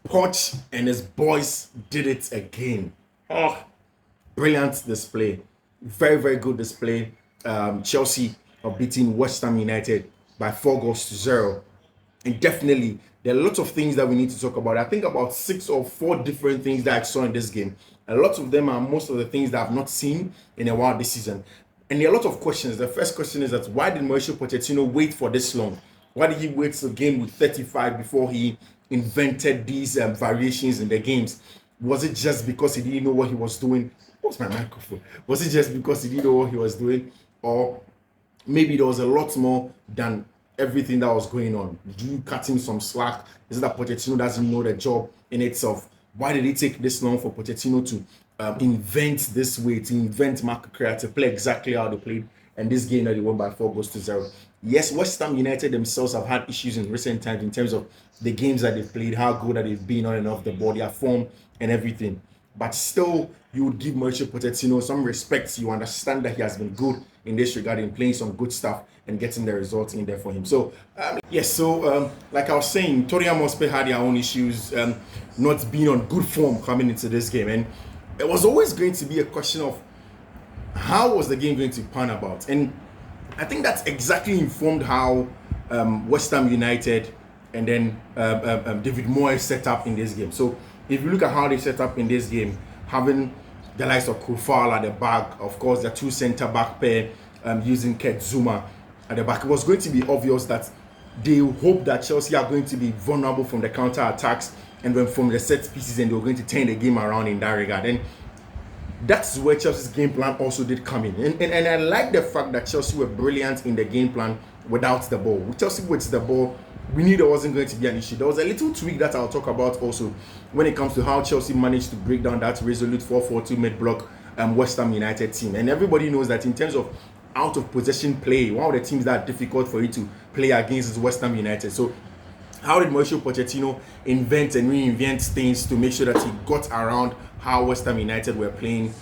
Poch and his boys did it again. Oh, brilliant display. Very, very good display. Chelsea are beating Westham United by 4 goals to 0. And definitely, there are lots of things that we need to talk about. I think about 6 or 4 different things that I saw in this game. A lot of them are most of the things that I've not seen in a while this season. And there are a lot of questions. The first question is that why did Mauricio Pochettino wait for this long? Why did he wait to game with 35 before he invented these variations in the games? Was it just because he didn't know what he was doing? What's my microphone? Was it just because he didn't know what he was doing? Or maybe there was a lot more than everything that was going on? Did you cut him some slack? Is it that Pochettino doesn't know the job in itself? Why did it take this long for Pochettino to invent this way, to invent Mark Cryer to play exactly how they played? And this game that they won by 4 goals to 0. Yes, West Ham United themselves have had issues in recent times in terms of the games that they've played, how good that they've been on and off the ball, their form and everything. But still, you would give Mauricio Pochettino some respect. You understand that he has been good in this regard, in playing some good stuff and getting the results in there for him. So, like I was saying, Tottenham Hotspur had their own issues, not being on good form coming into this game. And it was always going to be a question of how was the game going to pan about. And I think that's exactly informed how West Ham United and then David Moyes set up in this game. So if you look at how they set up in this game, having the likes of Kufal at the back, of course, the 2 centre-back pair using Kurt Zouma at the back, it was going to be obvious that they hope that Chelsea are going to be vulnerable from the counter-attacks and then from the set pieces, and they were going to turn the game around in that regard. And that's where Chelsea's game plan also did come in. And I like the fact that Chelsea were brilliant in the game plan without the ball. With Chelsea with the ball, we knew there wasn't going to be an issue. There was a little tweak that I'll talk about also when it comes to how Chelsea managed to break down that resolute 4-4-2 mid-block West Ham United team. And everybody knows that in terms of out of possession play, one of the teams that are difficult for you to play against is West Ham United. So how did Mauricio Pochettino invent and reinvent things to make sure that he got around how West Ham United were playing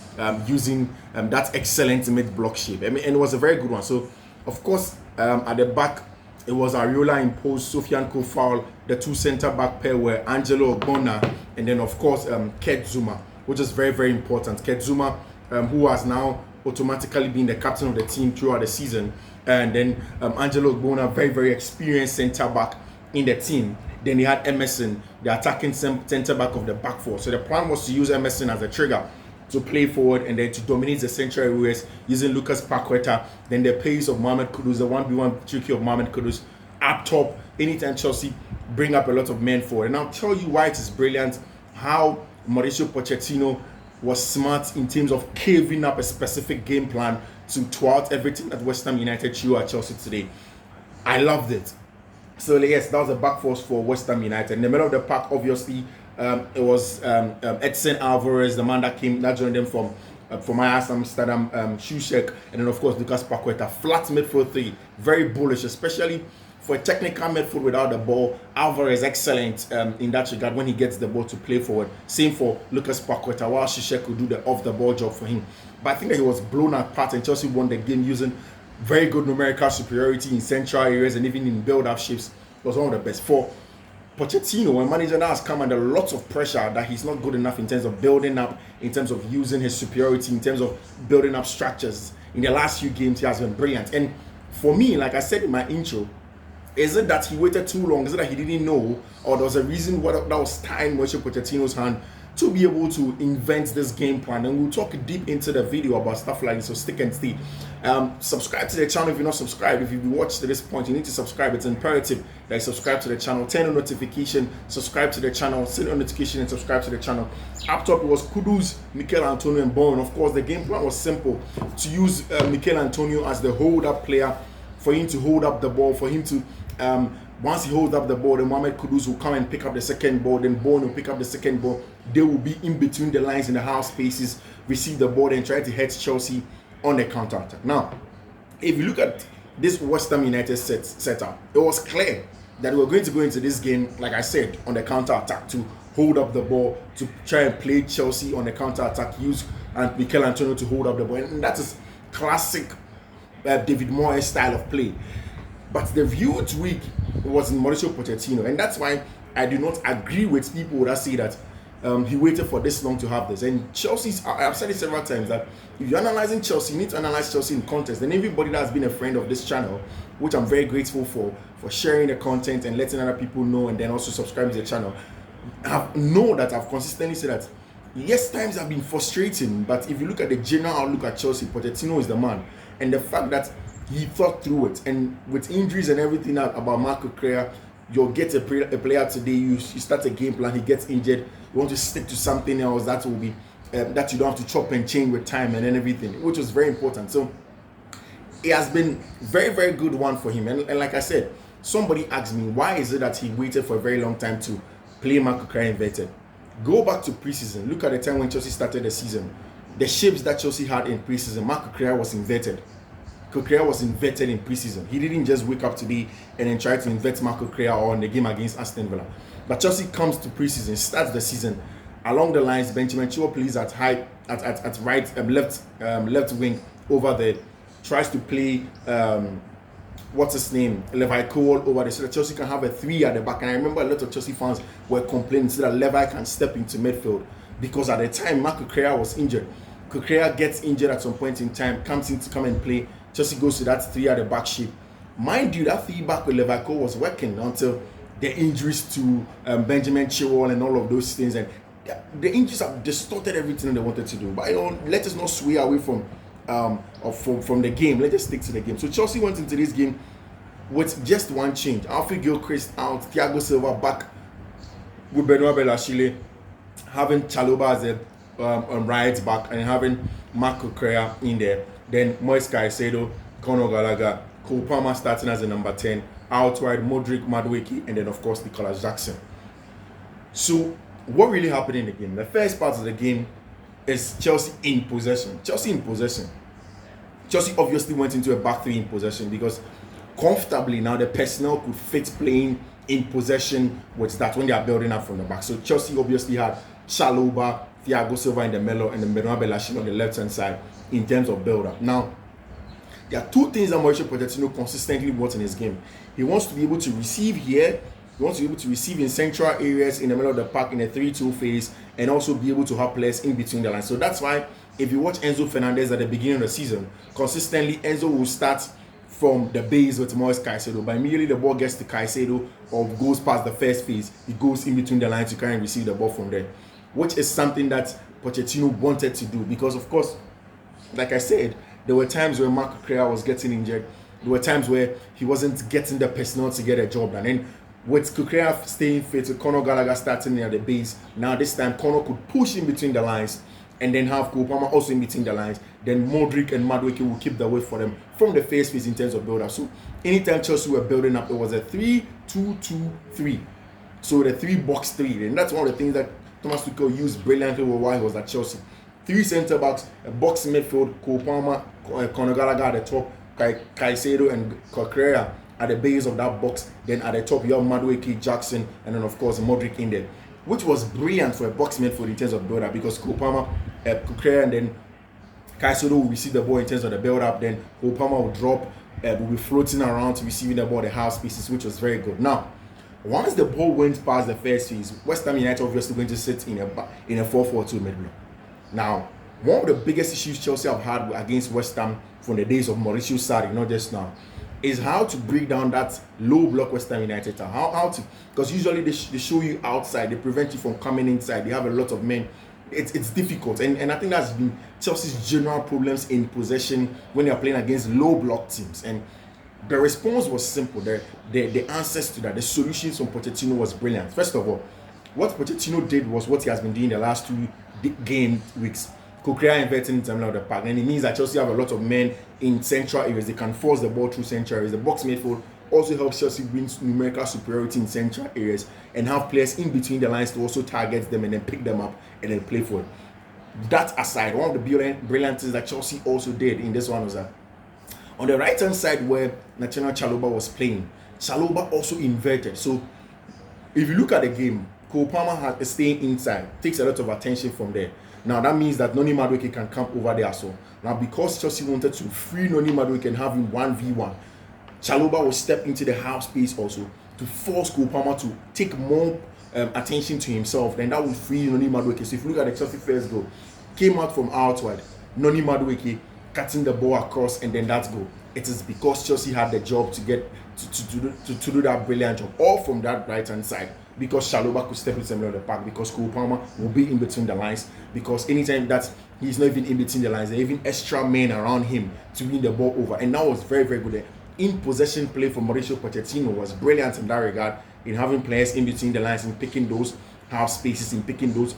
using that excellent mid-block shape? I mean, and it was a very good one. So, of course, at the back, it was Ariola imposed, Sofiane Kofal, the 2 centre-back pair were Angelo Ogbonna, and then, of course, Kurt Zouma, which is very, very important. Kurt Zouma, who has now automatically been the captain of the team throughout the season, and then Angelo Ogbonna, very, very experienced centre-back in the team. Then they had Emerson, the attacking centre-back of the back four. So the plan was to use Emerson as a trigger to play forward and then to dominate the central areas using Lucas Paqueta. Then the pace of Mohamed Kudus, the 1v1 tricky of Mohamed Kudus up top. Anytime Chelsea bring up a lot of men forward. And I'll tell you why it is brilliant how Mauricio Pochettino was smart in terms of caving up a specific game plan to thwart everything that West Ham United threw at Chelsea today. I loved it. So yes, that was a back force for West Ham United. In the middle of the pack, obviously, it was Edson Alvarez, the man that joined them from Ajax Amsterdam, Schuschek, and then of course Lucas Paqueta. Flat midfield 3, very bullish, especially for a technical midfield without the ball. Alvarez excellent in that regard when he gets the ball to play forward. Same for Lucas Paqueta, while Schuschek could do the off-the-ball job for him. But I think that he was blown apart, and Chelsea won the game using very good numerical superiority in central areas and even in build-up shapes. It was one of the best. For Pochettino, a manager now has come under lots of pressure that he's not good enough in terms of building up, in terms of using his superiority, in terms of building up structures. In the last few games, he has been brilliant. And for me, like I said in my intro, is it that he waited too long? Is it that he didn't know? Or there was a reason that was tying Mauricio Pochettino's hand to be able to invent this game plan? And we'll talk deep into the video about stuff like this, so stick and stay. Subscribe to the channel if you're not subscribed. If you've watched to this point, you need to subscribe. It's imperative that you subscribe to the channel. Turn on notification, subscribe to the channel, send on notification and subscribe to the channel. Up top, it was Kudus, Mikel Antonio and Bowen. Of course, the game plan was simple. To use Mikel Antonio as the hold-up player, for him to hold up the ball, for him to once he holds up the ball, then Mohamed Kudus will come and pick up the second ball, then Bowen will pick up the second ball. They will be in between the lines in the half spaces, receive the ball and try to head Chelsea on the counter attack. Now, if you look at this West Ham United setup, it was clear that we were going to go into this game, like I said, on the counter attack, to hold up the ball, to try and play Chelsea on the counter attack, use Mikel Antonio to hold up the ball. And that is classic David Moyes style of play. But the view tweak was in Mauricio Pochettino, and that's why I do not agree with people that say that he waited for this long to have this. And Chelsea's, I've said it several times, that if you're analyzing Chelsea, you need to analyze Chelsea in context. And everybody that's been a friend of this channel, which I'm very grateful for sharing the content and letting other people know, and then also subscribing to the channel, I've consistently said that yes, times have been frustrating, but if you look at the general outlook at Chelsea, Pochettino is the man. And the fact that he thought through it, and with injuries and everything about Marco Correa, you'll get a player today, you start a game plan, he gets injured, you want to stick to something else that will be that you don't have to chop and change with time and then everything, which was very important. So it has been very, very good one for him. And like I said, somebody asked me, why is it that he waited for a very long time to play Marco Correa inverted? Go back to preseason. Look at the time when Chelsea started the season. The shapes that Chelsea had in preseason, Marco Correa was inverted. Correa was inverted in preseason. He didn't just wake up today and then try to invert Marco Correa on the game against Aston Villa. But Chelsea comes to preseason, starts the season along the lines. Benjamin Chilwell plays at right, left wing over there. Tries to play what's his name, Levi Cole over there, so that Chelsea can have a 3 at the back. And I remember a lot of Chelsea fans were complaining so that Levi can step into midfield, because at the time Marco Correa was injured. Correa gets injured at some point in time, comes in to come and play. Chelsea goes to that 3 at the back shape. Mind you, that feedback with Levi Cole was working until the injuries to Benjamin Chilwell and all of those things. And the injuries have distorted everything they wanted to do. But let us not sway away from the game. Let's just stick to the game. So Chelsea went into this game with just one change. Alfie Gilchrist out, Thiago Silva back with Benoit Bellachile, having Chalobah as a right back, and having Marco Correa in there. Then Moise Caicedo, Conor Gallagher, Cole Palmer starting as a number 10, out wide Modric, Madueke, and then of course Nicolas Jackson. So what really happened in the game? The first part of the game is Chelsea in possession. Chelsea obviously went into a back 3 in possession, because comfortably now the personnel could fit playing in possession with that when they are building up from the back. So Chelsea obviously had Chalobah, Thiago Silva in the middle, and then Benoit Bellachile on the left hand side in terms of build up. Now, there are 2 things that Mauricio Pochettino consistently wants in his game. He wants to be able to receive here. He wants to be able to receive in central areas in the middle of the park in a 3-2 phase, and also be able to have players in between the lines. So that's why if you watch Enzo Fernandez at the beginning of the season, consistently Enzo will start from the base with Moise Caicedo. But immediately the ball gets to Caicedo or goes past the first phase, he goes in between the lines to kind of receive the ball from there, which is something that Pochettino wanted to do, because of course, like I said, there were times where Marco Correa was getting injured. There were times where he wasn't getting the personnel to get a job done. And with Correa staying fit, with Conor Gallagher starting at the base, now this time Conor could push in between the lines and then have Cole Palmer also in between the lines. Then Modric and Madueke will keep the way for them from the first phase in terms of build-up. So anytime Chelsea were building up, it was a 3-2-2-3. So the 3-box-3. And that's one of the things that Thomas Tuchel used brilliantly while he was at Chelsea. 3 centre backs, a box midfield, Cole Palmer, Conor Gallagher at the top, Caicedo and Correa at the base of that box. Then at the top, you have Madueke, Jackson, and then of course Modric in there, which was brilliant for a box midfield in terms of build-up, because Cole Palmer, Correa, and then Caicedo will receive the ball in terms of the build-up. Then Cole Palmer will drop, will be floating around to receiving the ball, the half spaces, which was very good. Now, once the ball went past the first phase, Westham United obviously going to sit in a 4-4-2 mid-block. Now, one of the biggest issues Chelsea have had against West Ham from the days of Mauricio Sarri, not just now, is how to break down that low block West Ham United. How to, because usually they show you outside, they prevent you from coming inside. They have a lot of men. It's difficult, and I think that's been Chelsea's general problems in possession when they are playing against low block teams. And the response was simple. The answers to that, the solutions from Pochettino was brilliant. First of all, what Pochettino did was what he has been doing the last 2 game weeks. Correa inverting into the middle of the park, and it means that Chelsea have a lot of men in central areas. They can force the ball through central areas. The box midfield also helps Chelsea win numerical superiority in central areas and have players in between the lines to also target them and then pick them up and then play for it. That aside, one of the brilliant things that Chelsea also did in this one was that on the right hand side where Nathaniel Chalobah was playing, Chalobah also inverted. So if you look at the game, Cole Palmer is staying inside, takes a lot of attention from there. Now that means that Noni Madueke can come over there. So now because Chelsea wanted to free Noni Madueke and have him 1v1, Chalobah will step into the half space also to force Cole Palmer to take more attention to himself, then that would free Noni Madueke. So if you look at the Chelsea first goal, came out from outward, Noni Madueke cutting the ball across, and then that goal. It is because Chelsea had the job to get to do that brilliant job, all from that right hand side. Because Shaloba could step in the middle of the park, because Cole Palmer will be in between the lines, because anytime that he's not even in between the lines, there are even extra men around him to win the ball over, and that was very, very good. In possession play from Mauricio Pochettino was brilliant in that regard, in having players in between the lines, in picking those half spaces, in picking those,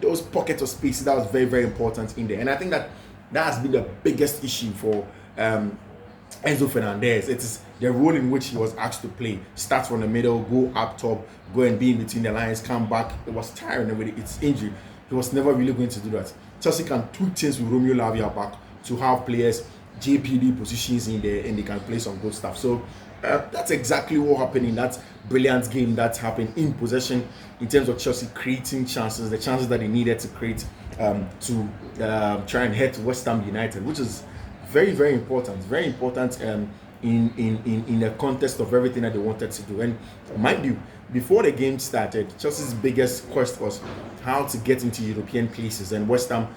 those pockets of space. That was very, very important in there. And I think that has been the biggest issue for Enzo Fernandez. It is the role in which he was asked to play. Start from the middle, go up top, go and be in between the lines, come back. It was tiring with its injury. He was never really going to do that. Chelsea can tweak things with Romeo Lavia back to have players JPD positions in there, and they can play some good stuff. So that's exactly what happened in that brilliant game that happened in possession, in terms of Chelsea creating chances, the chances that they needed to create to try and head to Westham United, which is very, very important. Very important in the context of everything that they wanted to do. And mind you, before the game started, Chelsea's biggest quest was how to get into European places, and West Ham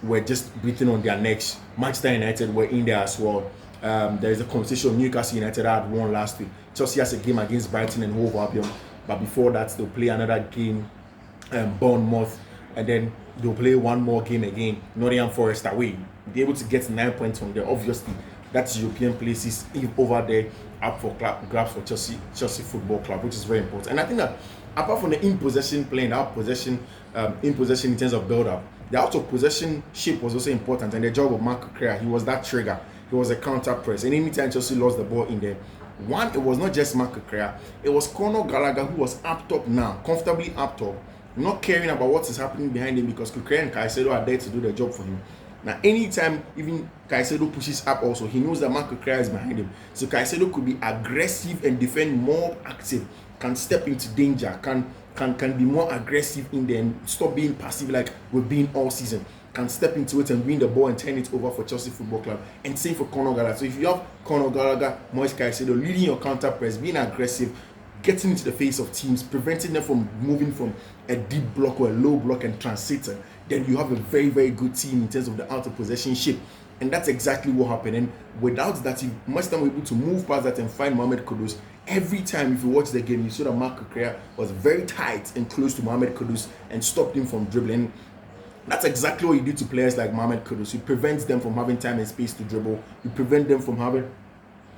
were just breathing on their necks. Manchester United were in there as well. There is a conversation. Newcastle United had won last week. Chelsea has a game against Brighton and Hove Albion, but before that they'll play another game, Bournemouth, and then they'll play one more game again, Nottingham Forest away. Be able to get 9 points from there. Obviously, that's European places over there up for grabs for Chelsea Football Club, which is very important. And I think that apart from the in possession play and out possession, in possession in terms of build up, the out of possession shape was also important. And the job of Marco Correa, he was that trigger. He was a counter press. And anytime Chelsea lost the ball in there, it was not just Marco Correa, it was Conor Gallagher, who was up top now, comfortably up top, not caring about what is happening behind him, because Correa and Caicedo are there to do the job for him. Now, anytime even Caicedo pushes up also, he knows that Marco Correa is behind him. So Caicedo could be aggressive and defend more active, can step into danger, can be more aggressive in there and stop being passive like we've been all season. Can step into it and win the ball and turn it over for Chelsea Football Club. And same for Conor Gallagher. So if you have Conor Gallagher, Moise Caicedo leading your counter press, being aggressive, getting into the face of teams, preventing them from moving from a deep block or a low block and transiting, then you have a very, very good team in terms of the out of possession shape. And that's exactly what happened. And without that, you must be able to move past that and find Mohamed Kudus. Every time, if you watch the game, you saw that Marco Correa was very tight and close to Mohamed Kudus and stopped him from dribbling. That's exactly what you do to players like Mohamed Kudus. You prevent them from having time and space to dribble. You prevent them from having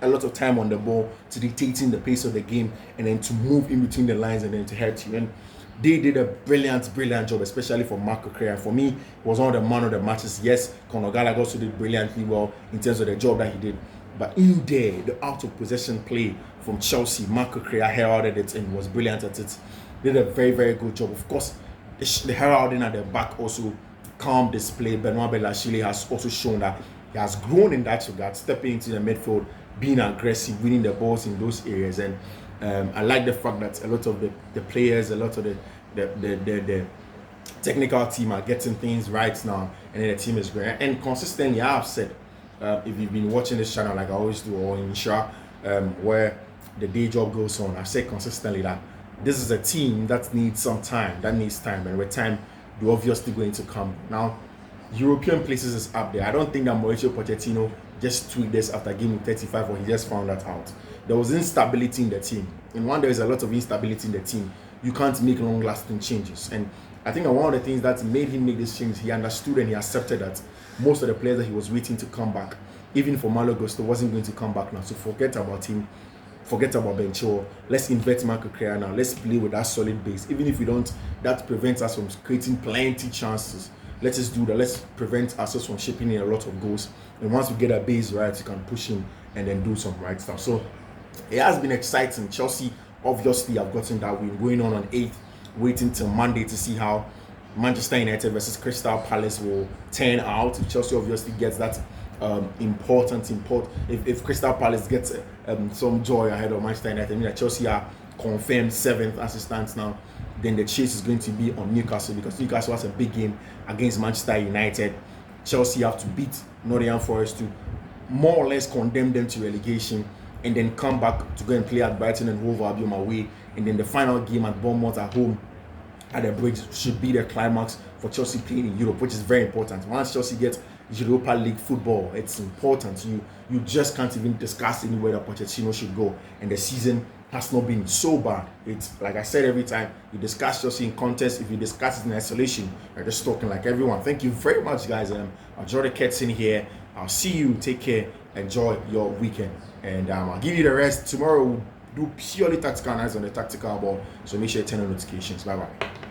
a lot of time on the ball, to dictating the pace of the game, and then to move in between the lines and then to hurt you. And they did a brilliant job, especially for Marco Correa. For me, he was one of the man of the matches. Yes, Conor Gallagher also did brilliantly well in terms of the job that he did. But in there, the out of possession play from Chelsea, Marco Correa heralded it and was brilliant at it. Did a very, very good job. Of course, the heralding at the back also, calm display. Benoit Bellachile has also shown that he has grown in that regard, stepping into the midfield, being aggressive, winning the balls in those areas. And I like the fact that a lot of the players, a lot of the technical team are getting things right now, and then the team is great. And consistently, I've said, if you've been watching this channel like I always do, or in Isha, where the day job goes on, I've said consistently that this is a team that needs some time, and with time, they're obviously going to come. Now, European places is up there. I don't think that Mauricio Pochettino just tweaked this after game week 35, or he just found that out. There was instability in the team. And when there is a lot of instability in the team, you can't make long-lasting changes. And I think one of the things that made him make this change, he understood and he accepted that most of the players that he was waiting to come back, even for Malo Gusto, wasn't going to come back now. So forget about him. Forget about Ben Chilwell. Let's invert Marco Correa now. Let's play with that solid base. Even if we don't, that prevents us from creating plenty chances. Let's just do that. Let's prevent ourselves from shipping in a lot of goals. And once we get our base right, you can push in and then do some right stuff. So it has been exciting. Chelsea obviously have gotten that win, going on 8th, waiting till Monday to see how Manchester United versus Crystal Palace will turn out. Chelsea obviously gets that important. If Crystal Palace gets some joy ahead of Manchester United, I mean that Chelsea are confirmed 7th as it stands now, then the chase is going to be on Newcastle, because Newcastle has a big game against Manchester United. Chelsea have to beat Nottingham Forest to more or less condemn them to relegation. and then come back to go and play at Brighton and Hove Albion away, and then the final game at Bournemouth at home at the bridge should be the climax for Chelsea playing in Europe, which is very important. Once Chelsea gets Europa League football, it's important. You just can't even discuss anywhere that Pochettino should go, and the season has not been so bad. It's like I said, every time you discuss Chelsea in context, if you discuss it in isolation, you're just talking like everyone. Thank you very much, guys. Jordan Ketson here. I'll see you. Take care. Enjoy your weekend, and I'll give you the rest tomorrow. We'll do purely tactical analysis on the tactical ball, so make sure you turn on notifications. Bye bye.